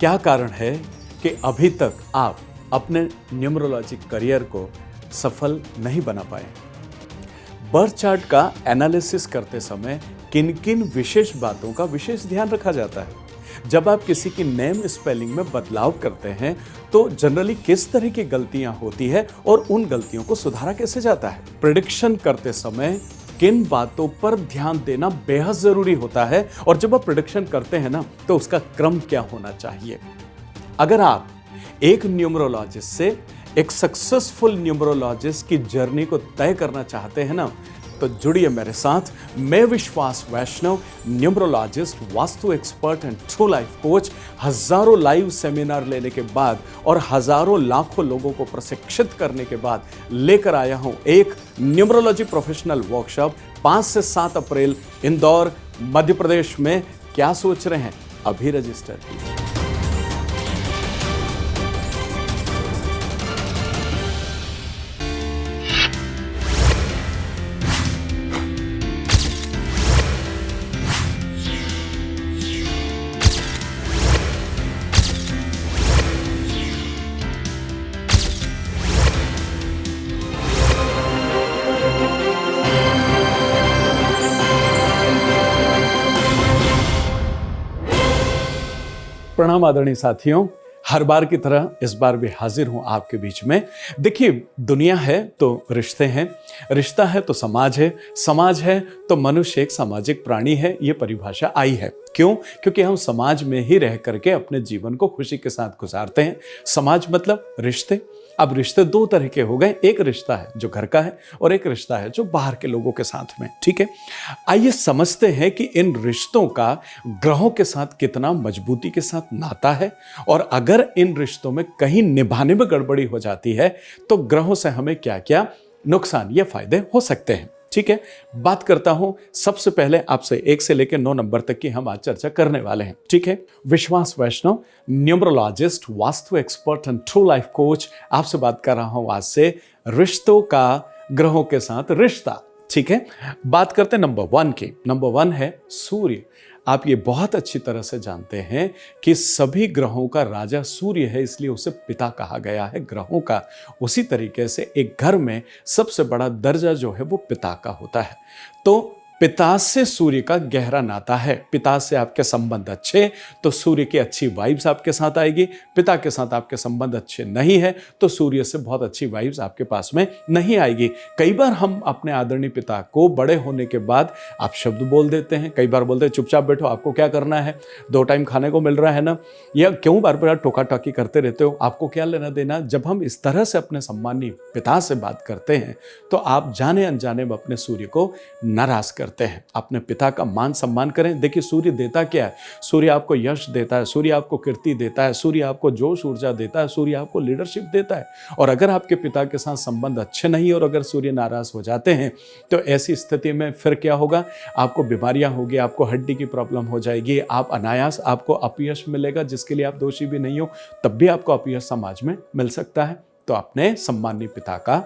क्या कारण है कि अभी तक आप अपने न्यूमरोलॉजी करियर को सफल नहीं बना पाए? बर्थ चार्ट का एनालिसिस करते समय किन किन विशेष बातों का विशेष ध्यान रखा जाता है? जब आप किसी की नेम स्पेलिंग में बदलाव करते हैं तो जनरली किस तरह की गलतियां होती है और उन गलतियों को सुधारा कैसे जाता है? प्रेडिक्शन करते समय किन बातों पर ध्यान देना बेहद जरूरी होता है और जब आप प्रेडिक्शन करते हैं ना तो उसका क्रम क्या होना चाहिए? अगर आप एक न्यूमरोलॉजिस्ट से एक सक्सेसफुल न्यूमरोलॉजिस्ट की जर्नी को तय करना चाहते हैं ना तो जुड़िए मेरे साथ। मैं Vishwas Vaishnav, numerologist, vastu expert and true life coach, हजारों लाइव सेमिनार लेने के बाद और हजारों लाखों लोगों को प्रशिक्षित करने के बाद लेकर आया हूं एक न्यूमरोलॉजी प्रोफेशनल वर्कशॉप 5 से 7 अप्रैल इंदौर, मध्य प्रदेश में। क्या सोच रहे हैं? अभी रजिस्टर कीजिए। प्रणाम आदरणीय साथियों, हर बार की तरह इस बार भी हाजिर हूं आपके बीच में। देखिए, दुनिया है तो रिश्ते हैं, रिश्ता है तो समाज है, समाज है तो मनुष्य एक सामाजिक प्राणी है। ये परिभाषा आई है। क्यों? क्योंकि हम समाज में ही रह करके अपने जीवन को खुशी के साथ गुजारते हैं। समाज मतलब रिश्ते। अब रिश्ते दो तरह के हो गए, एक रिश्ता है जो घर का है और एक रिश्ता है जो बाहर के लोगों के साथ में। ठीक है, आइए समझते हैं कि इन रिश्तों का ग्रहों के साथ कितना मजबूती के साथ नाता है और अगर इन रिश्तों में कहीं निभाने में गड़बड़ी हो जाती है तो ग्रहों से हमें क्या क्या नुकसान या फायदे हो सकते हैं। ठीक है, बात करता हूं। सबसे पहले आपसे 1 से लेकर 9 नंबर तक की हम आज चर्चा करने वाले हैं। ठीक है, Vishwas Vaishnav, numerologist, vastu expert and true life coach, आपसे बात कर रहा हूं आज से रिश्तों का ग्रहों के साथ रिश्ता। ठीक है, बात करते हैं नंबर 1 की। नंबर 1 है सूर्य। आप ये बहुत अच्छी तरह से जानते हैं कि सभी ग्रहों का राजा सूर्य है, इसलिए उसे पिता कहा गया है ग्रहों का। उसी तरीके से एक घर में सबसे बड़ा दर्जा जो है वो पिता का होता है। तो पिता से सूर्य का गहरा नाता है। पिता से आपके संबंध अच्छे तो सूर्य की अच्छी वाइब्स आपके साथ आएगी। पिता के साथ आपके संबंध अच्छे नहीं है तो सूर्य से बहुत अच्छी वाइब्स आपके पास में नहीं आएगी। कई बार हम अपने आदरणीय पिता को बड़े होने के बाद आप शब्द बोल देते हैं। कई बार बोलते हैं चुपचाप बैठो, आपको क्या करना है, 2 टाइम खाने को मिल रहा है ना, या क्यों बार बार टोका टाकी करते रहते हो, आपको क्या लेना देना। जब हम इस तरह से अपने सम्मानीय पिता से बात करते हैं तो आप जाने अनजाने में अपने सूर्य को नाराज करते हैं। अपने पिता का मान सम्मान करें। देखिए, सूर्य देता क्या है? सूर्य आपको यश देता है, सूर्य आपको कीर्ति देता है, सूर्य आपको जोश ऊर्जा देता है, सूर्य आपको लीडरशिप देता है। और अगर आपके पिता के साथ संबंध अच्छे नहीं और अगर सूर्य नाराज हो जाते हैं तो ऐसी स्थिति में फिर क्या होगा? आपको बीमारियां होगी, आपको हड्डी की प्रॉब्लम हो जाएगी, आप अनायास आपको अपयश मिलेगा, जिसके लिए आप दोषी भी नहीं हो तब भी आपको अपयश समाज में मिल सकता है। तो अपने सम्मानीय पिता का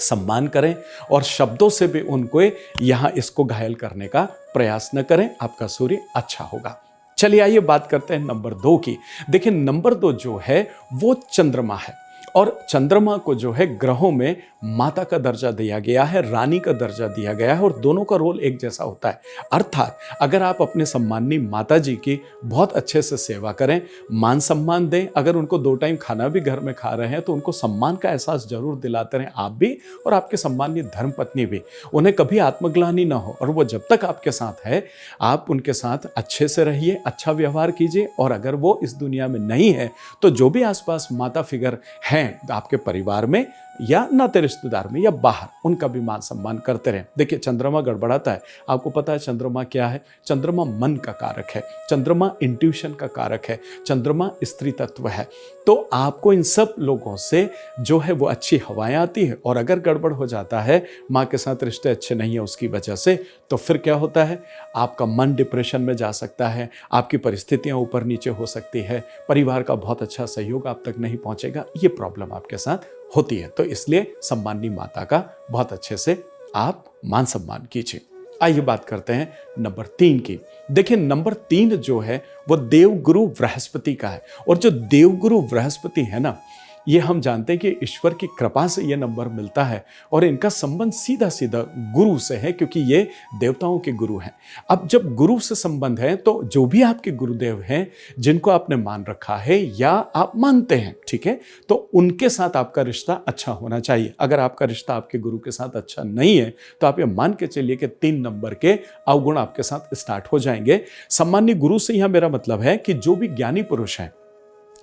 सम्मान करें और शब्दों से भी उनको यहां इसको घायल करने का प्रयास न करें। आपका सूर्य अच्छा होगा। चलिए आइए बात करते हैं नंबर 2 की। देखिए, नंबर 2 जो है वो चंद्रमा है और चंद्रमा को जो है ग्रहों में माता का दर्जा दिया गया है, रानी का दर्जा दिया गया है और दोनों का रोल एक जैसा होता है। अर्थात अगर आप अपने सम्मानी माता जी की बहुत अच्छे से सेवा करें, मान सम्मान दें, अगर उनको 2 टाइम खाना भी घर में खा रहे हैं तो उनको सम्मान का एहसास जरूर दिलाते रहें, आप भी और आपके सम्मानीय धर्मपत्नी भी। उन्हें कभी आत्मग्लानि ना हो और वो जब तक आपके साथ है आप उनके साथ अच्छे से रहिए, अच्छा व्यवहार कीजिए। और अगर वो इस दुनिया में नहीं है तो जो भी आसपास माता फिगर हैं आपके परिवार में या नाते रिश्तेदार में या बाहर, उनका भी मान सम्मान करते रहें। देखिए, चंद्रमा गड़बड़ाता है। आपको पता है चंद्रमा क्या है? चंद्रमा मन का कारक है, चंद्रमा इंट्यूशन का कारक है, चंद्रमा स्त्री तत्व है। तो आपको इन सब लोगों से जो है वो अच्छी हवाएं आती है और अगर गड़बड़ हो जाता है, माँ के साथ रिश्ते अच्छे नहीं है उसकी वजह से, तो फिर क्या होता है? आपका मन डिप्रेशन में जा सकता है, आपकी परिस्थितियां ऊपर नीचे हो सकती है, परिवार का बहुत अच्छा सहयोग आप तक नहीं पहुंचेगा। ये प्रॉब्लम आपके साथ होती है। तो इसलिए सम्मानी माता का बहुत अच्छे से आप मान सम्मान कीजिए। आइए बात करते हैं नंबर 3 की। देखिए नंबर 3 जो है वो देवगुरु बृहस्पति का है, और जो देवगुरु बृहस्पति है ना, ये हम जानते हैं कि ईश्वर की कृपा से ये नंबर मिलता है, और इनका संबंध सीधा सीधा गुरु से है, क्योंकि ये देवताओं के गुरु हैं। अब जब गुरु से संबंध है तो जो भी आपके गुरुदेव हैं, जिनको आपने मान रखा है या आप मानते हैं, ठीक है, तो उनके साथ आपका रिश्ता अच्छा होना चाहिए। अगर आपका रिश्ता आपके गुरु के साथ अच्छा नहीं है तो आप ये मान के चलिए कि 3 नंबर के अवगुण आपके साथ स्टार्ट हो जाएंगे। सम्मान्य गुरु से यहां मेरा मतलब है कि जो भी ज्ञानी पुरुष हैं,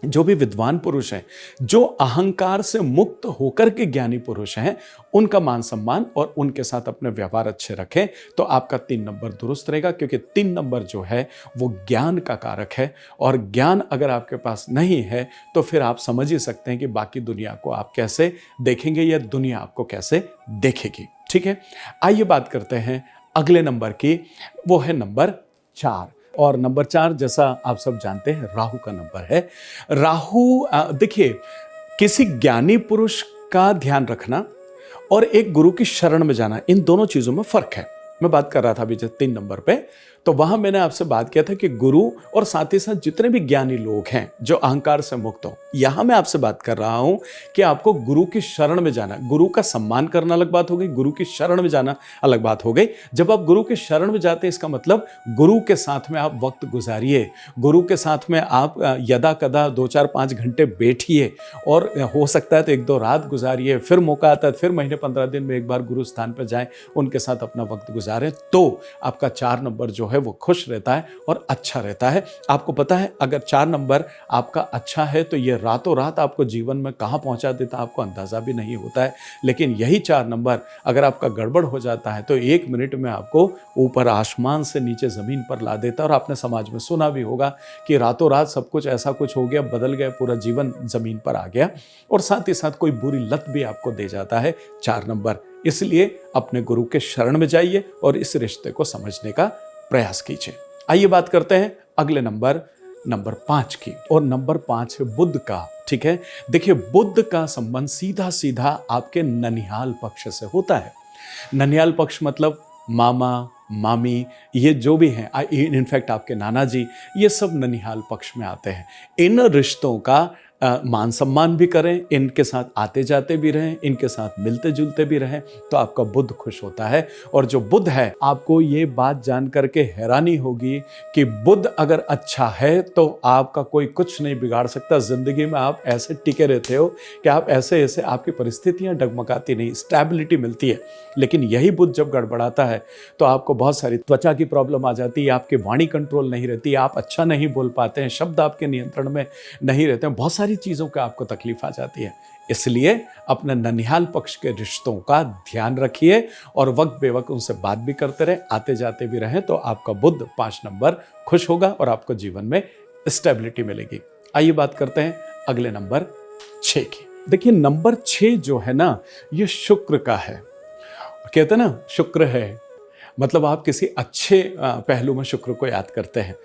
जो भी विद्वान पुरुष हैं, जो अहंकार से मुक्त होकर के ज्ञानी पुरुष हैं, उनका मान सम्मान और उनके साथ अपने व्यवहार अच्छे रखें तो आपका 3 नंबर दुरुस्त रहेगा, क्योंकि 3 नंबर जो है वो ज्ञान का कारक है, और ज्ञान अगर आपके पास नहीं है तो फिर आप समझ ही सकते हैं कि बाकी दुनिया को आप कैसे देखेंगे या दुनिया आपको कैसे देखेगी। ठीक है, आइए बात करते हैं अगले नंबर की, वो है नंबर 4। और नंबर 4 जैसा आप सब जानते हैं राहु का नंबर है। राहु देखिए, किसी ज्ञानी पुरुष का ध्यान रखना और एक गुरु की शरण में जाना, इन दोनों चीजों में फर्क है। मैं बात कर रहा था अभी 3 नंबर पे, तो वहां मैंने आपसे बात किया था कि गुरु और साथ ही साथ जितने भी ज्ञानी लोग हैं जो अहंकार से मुक्त हो, यहां मैं आपसे बात कर रहा हूं कि आपको गुरु की शरण में जाना। गुरु का सम्मान करना अलग बात हो गई, गुरु की शरण में जाना अलग बात हो गई। जब आप गुरु की शरण में जाते हैं, इसका मतलब गुरु के साथ में आप वक्त गुजारिए, गुरु के साथ में आप यदा कदा 2, 4, 5 घंटे बैठिए, और हो सकता है तो 1-2 रात गुजारिए, फिर मौका आता है फिर महीने 15 दिन में एक बार गुरु स्थान पर जाएं, उनके साथ अपना वक्त गुजारें, तो आपका 4 नंबर जो है वो खुश रहता है और अच्छा रहता है। आपको पता है, अगर 4 नंबर आपका अच्छा है तो ये रातों रात आपको जीवन में कहां पहुंचा देता है आपको अंदाजा भी नहीं होता है। लेकिन यही 4 नंबर अगर आपका गड़बड़ हो जाता है तो 1 मिनट में आपको ऊपर आसमान से नीचे जमीन पर ला देता है। और आपने समाज में सुना भी होगा कि रातों रात सब कुछ ऐसा कुछ हो गया, बदल गया, पूरा जीवन जमीन पर आ गया, और साथ ही साथ कोई बुरी लत भी आपको दे जाता है 4 नंबर। इसलिए अपने गुरु के शरण में जाइए और इस रिश्ते को समझने का प्रयास कीजिए। आइए बात करते हैं अगले नंबर 5 की, और नंबर 5 है बुध का। ठीक है, देखिए बुध का संबंध सीधा सीधा आपके ननिहाल पक्ष से होता है। ननिहाल पक्ष मतलब मामा, मामी, ये जो भी हैं, इनफैक्ट आपके नाना जी, ये सब ननिहाल पक्ष में आते हैं। इन रिश्तों का मान सम्मान भी करें, इनके साथ आते जाते भी रहें, इनके साथ मिलते जुलते भी रहें, तो आपका बुध खुश होता है। और जो बुध है, आपको ये बात जान करके हैरानी होगी कि बुध अगर अच्छा है तो आपका कोई कुछ नहीं बिगाड़ सकता। जिंदगी में आप ऐसे टिके रहते हो कि आप ऐसे आपकी परिस्थितियां डगमगाती नहीं, स्टेबिलिटी मिलती है। लेकिन यही बुध जब गड़बड़ाता है तो आपको बहुत सारी त्वचा की प्रॉब्लम आ जाती है, आपकी वाणी कंट्रोल नहीं रहती, आप अच्छा नहीं बोल पाते हैं, शब्द आपके नियंत्रण में नहीं रहते हैं, बहुत सारी चीजों का आपको तकलीफ आ जाती है। इसलिए अपने ननिहाल पक्ष के रिश्तों का ध्यान रखिए और वक्त बेवक्त उनसे बात भी करते रहे, आते जाते भी रहें, तो आपका बुध 5 नंबर खुश होगा और आपको जीवन में स्टेबिलिटी मिलेगी। आइए बात करते हैं अगले नंबर 6 की। देखिए नंबर 6 जो है ना, ये शुक्र का है। कहते हैं ना, शुक्र है मतलब आप किसी अच्छे पहलू में शुक्र को याद करते हैं।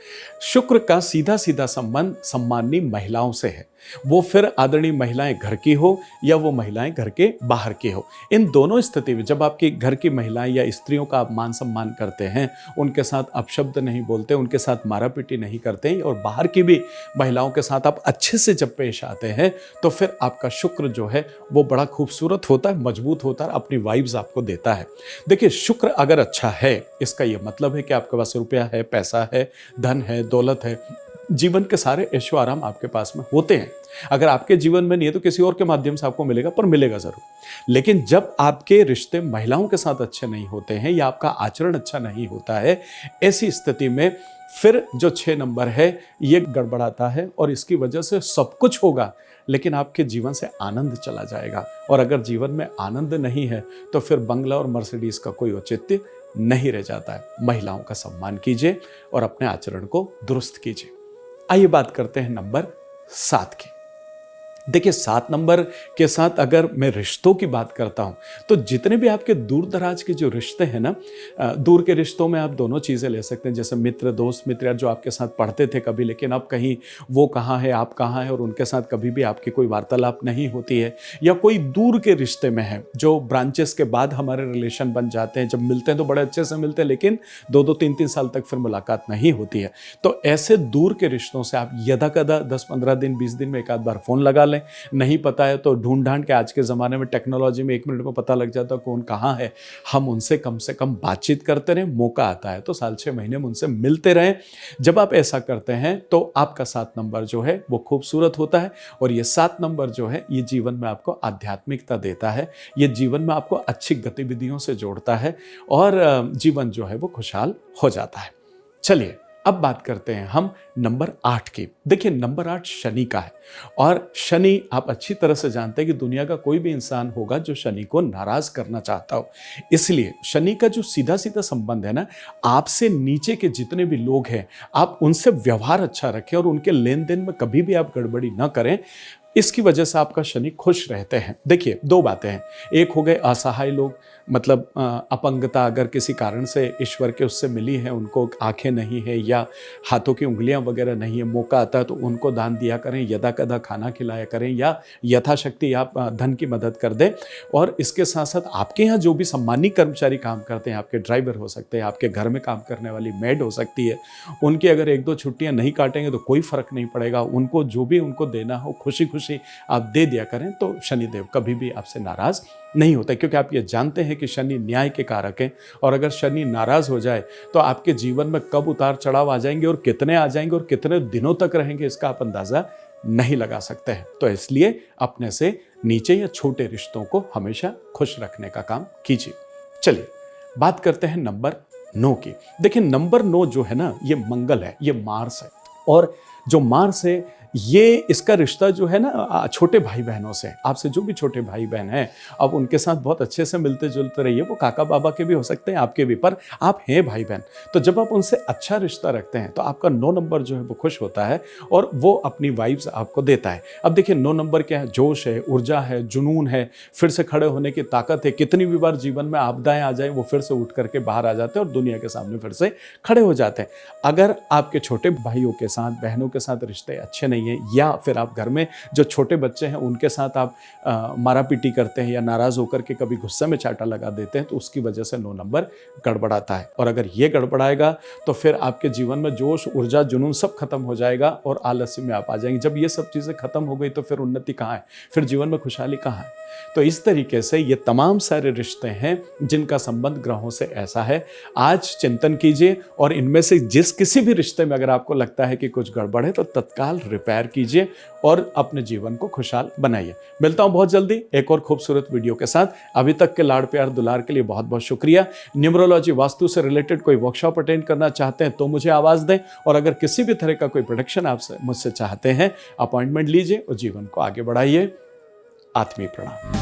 शुक्र का सीधा सीधा संबंध सम्माननीय महिलाओं से है, वो फिर आदरणीय महिलाएं घर की हो या वो महिलाएं घर के बाहर की हो। इन दोनों स्थिति में जब आपकी घर की महिलाएं या स्त्रियों का आप मान सम्मान करते हैं, उनके साथ अपशब्द नहीं बोलते, उनके साथ मारापीटी नहीं करते, और बाहर की भी महिलाओं के साथ आप अच्छे से जब पेश आते हैं, तो फिर आपका शुक्र जो है वो बड़ा खूबसूरत होता है, मजबूत होता है, अपनी वाइब्स आपको देता है। देखिए शुक्र अगर अच्छा है, इसका ये मतलब है कि आपके पास रुपया है, पैसा है, धन है, दौलत है, जीवन के सारे ऐशो आराम आपके पास में होते हैं। अगर आपके जीवन में नहीं है तो किसी और के माध्यम से आपको मिलेगा, पर मिलेगा जरूर। लेकिन जब आपके रिश्ते महिलाओं के साथ अच्छे नहीं होते हैं या आपका आचरण अच्छा नहीं होता है, ऐसी स्थिति में फिर जो 6 नंबर है ये गड़बड़ाता है, और इसकी वजह से सब कुछ होगा लेकिन आपके जीवन से आनंद चला जाएगा। और अगर जीवन में आनंद नहीं है तो फिर बंगला और मर्सिडीज का कोई औचित्य नहीं रह जाता है। महिलाओं का सम्मान कीजिए और अपने आचरण को दुरुस्त कीजिए। आइए बात करते हैं नंबर 7 की। देखिए 7 नंबर के साथ अगर मैं रिश्तों की बात करता हूँ, तो जितने भी आपके दूर दराज के जो रिश्ते हैं ना, दूर के रिश्तों में आप दोनों चीज़ें ले सकते हैं, जैसे मित्र, दोस्त मित्र, या जो आपके साथ पढ़ते थे कभी, लेकिन अब कहीं वो कहाँ है, आप कहाँ हैं, और उनके साथ कभी भी आपकी कोई वार्तालाप नहीं होती है, या कोई दूर के रिश्ते में है जो ब्रांचेस के बाद हमारे रिलेशन बन जाते हैं, जब मिलते हैं तो बड़े अच्छे से मिलते हैं, लेकिन 2-2 3-3 साल तक फिर मुलाकात नहीं होती है। तो ऐसे दूर के रिश्तों से आप यदा-कदा 10-15 दिन, 20 दिन में एक आध बार फ़ोन लगा लें। नहीं पता है तो ढूंढ ढांड के, आज के ज़माने में टेक्नोलॉजी में 1 मिनट में पता लग जाता है कौन कहाँ है, हम उनसे कम से कम बातचीत करते रहें, मौका आता है तो साल 6 महीने में उनसे मिलते रहें। जब आप ऐसा करते हैं तो आपका 7 नंबर जो है वो खूबसूरत होता है, और ये 7 नंबर जो है ये जीवन में आपको आध्यात्मिकता देता है, ये जीवन में आपको अच्छी गतिविधियों से जोड़ता है, और जीवन जो है वो खुशहाल हो जाता है। चलिए अब बात करते हैं हम नंबर 8 की। देखिए नंबर 8 शनि का है, और शनि आप अच्छी तरह से जानते हैं कि दुनिया का कोई भी इंसान होगा जो शनि को नाराज करना चाहता हो। इसलिए शनि का जो सीधा सीधा संबंध है ना, आपसे नीचे के जितने भी लोग हैं आप उनसे व्यवहार अच्छा रखें, और उनके लेन देन में कभी भी आप गड़बड़ी ना करें। इसकी वजह से आपका शनि खुश रहते हैं। देखिए 2 बातें हैं, एक हो गए असहाय लोग, मतलब अपंगता अगर किसी कारण से ईश्वर के उससे मिली है, उनको आंखें नहीं है या हाथों की उंगलियां वगैरह नहीं है, मौका आता है तो उनको दान दिया करें, यदा कदा खाना खिलाया करें, या यथाशक्ति आप धन की मदद कर दें। और इसके साथ साथ आपके यहाँ जो भी सम्मानित कर्मचारी काम करते हैं, आपके ड्राइवर हो सकते हैं, आपके घर में काम करने वाली मेड हो सकती है, उनकी अगर 1-2 छुट्टियाँ नहीं काटेंगे तो कोई फर्क नहीं पड़ेगा, उनको जो भी उनको देना हो खुशी खुशी आप दे दिया करें, तो शनिदेव कभी भी आपसे नाराज नहीं होता, क्योंकि आप ये जानते हैं कि शनि न्याय के कारक हैं, और अगर शनि नाराज हो जाए तो आपके जीवन में कब उतार चढ़ाव आ जाएंगे और कितने आ जाएंगे और कितने दिनों तक रहेंगे, इसका आप अंदाजा नहीं लगा सकते हैं। तो इसलिए अपने से नीचे या छोटे रिश्तों को हमेशा खुश रखने का काम कीजिए। चलिए बात करते हैं नंबर 9 की। देखिए नंबर 9 जो है ना, ये मंगल है, ये मार्स है, और जो मार्स है ये इसका रिश्ता जो है ना छोटे भाई बहनों से, आपसे जो भी छोटे भाई बहन हैं आप उनके साथ बहुत अच्छे से मिलते जुलते रहिए। वो काका बाबा के भी हो सकते हैं, आपके भी, पर आप हैं भाई बहन, तो जब आप उनसे अच्छा रिश्ता रखते हैं तो आपका 9 नंबर जो है वो खुश होता है, और वो अपनी वाइब्स आपको देता है। अब देखिए 9 नंबर क्या है, जोश है, ऊर्जा है, जुनून है, फिर से खड़े होने की ताकत है। कितनी भी बार जीवन में आपदाएं आ जाए वो फिर से उठ करके बाहर आ जाते हैं और दुनिया के सामने फिर से खड़े हो जाते हैं। अगर आपके छोटे भाइयों के साथ, बहनों के साथ रिश्ते अच्छे नहीं है, या फिर आप घर में जो छोटे बच्चे हैं उनके साथ आप मारा पीटी करते हैं या नाराज होकर के कभी गुस्से में चाटा लगा देते हैं, तो उसकी वजह से 9 नंबर गड़बड़ाता है। और अगर ये गड़बड़ाएगा तो फिर आपके जीवन में जोश, ऊर्जा, जुनून सब खत्म हो जाएगा और आलस्य में आप आ जाएंगे। जब ये सब चीज़ें खत्म हो गई तो फिर उन्नति कहाँ है, फिर जीवन में खुशहाली कहाँ है। तो इस तरीके से ये तमाम सारे रिश्ते हैं जिनका संबंध ग्रहों से ऐसा है। आज चिंतन कीजिए, और इनमें से जिस किसी भी रिश्ते में अगर आपको लगता है कि कुछ गड़बड़ है तो तत्काल रिपेयर कीजिए और अपने जीवन को खुशहाल बनाइए। मिलता हूं बहुत जल्दी एक और खूबसूरत वीडियो के साथ। अभी तक के लाड़ प्यार दुलार के लिए बहुत बहुत शुक्रिया। न्यूमरोलॉजी वास्तु से रिलेटेड कोई वर्कशॉप अटेंड करना चाहते हैं तो मुझे आवाज़ दें, और अगर किसी भी तरह का कोई प्रोडक्शन आप मुझसे चाहते हैं, अपॉइंटमेंट लीजिए और जीवन को आगे बढ़ाइए। आत्मीय प्रणाम।